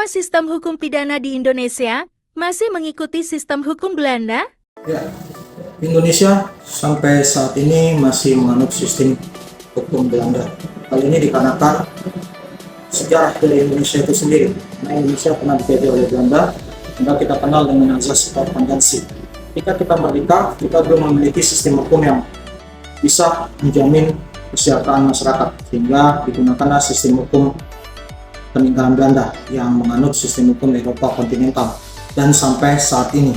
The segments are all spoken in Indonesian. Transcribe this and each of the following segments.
Apa sistem hukum pidana di Indonesia masih mengikuti sistem hukum Belanda? Ya, Indonesia sampai saat ini masih menganut sistem hukum Belanda. Hal ini dikarenakan sejarah dari Indonesia itu sendiri. Nah, Indonesia pernah dijajah oleh Belanda, sehingga kita kenal dengan azas konvensi. Ketika kita merdeka, kita belum memiliki sistem hukum yang bisa menjamin kesejahteraan masyarakat, sehingga digunakanlah sistem hukum peninggalan Belanda yang menganut sistem hukum Eropa kontinental dan sampai saat ini.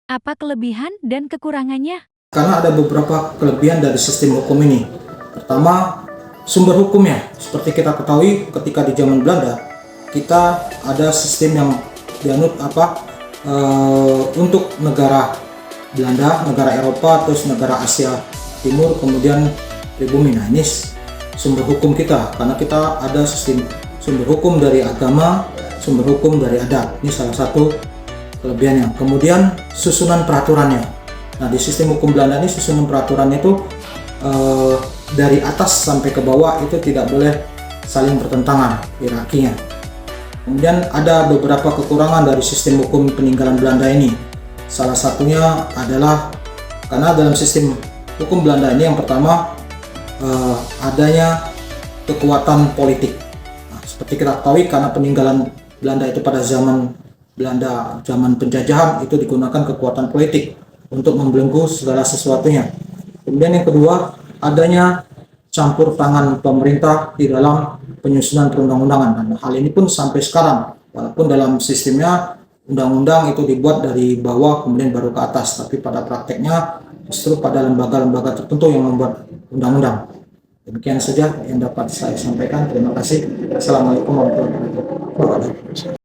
Apa kelebihan dan kekurangannya? Karena ada beberapa kelebihan dari sistem hukum ini. Pertama, sumber hukumnya. Seperti kita ketahui, ketika di zaman Belanda, kita ada sistem yang dianut untuk negara Belanda, negara Eropa, terus negara Asia Timur, kemudian pribumi. Nah, ini sumber hukum kita, karena kita ada sistem sumber hukum dari agama, sumber hukum dari adat. Ini salah satu kelebihannya. Kemudian susunan peraturannya. Nah, di sistem hukum Belanda ini susunan peraturannya itu dari atas sampai ke bawah itu tidak boleh saling bertentangan hierarkinya. Kemudian ada beberapa kekurangan dari sistem hukum peninggalan Belanda ini. Salah satunya adalah karena dalam sistem hukum Belanda ini yang pertama adanya kekuatan politik. Nah, seperti kita ketahui, karena peninggalan Belanda itu pada zaman Belanda, zaman penjajahan, itu digunakan kekuatan politik untuk membelenggu segala sesuatunya. Kemudian yang kedua, adanya campur tangan pemerintah di dalam penyusunan perundang-undangan. Dan hal ini pun sampai sekarang, walaupun dalam sistemnya undang-undang itu dibuat dari bawah kemudian baru ke atas, tapi pada prakteknya justru pada lembaga-lembaga tertentu yang membuat undang-undang. Demikian saja yang dapat saya sampaikan. Terima kasih. Assalamualaikum warahmatullahi wabarakatuh.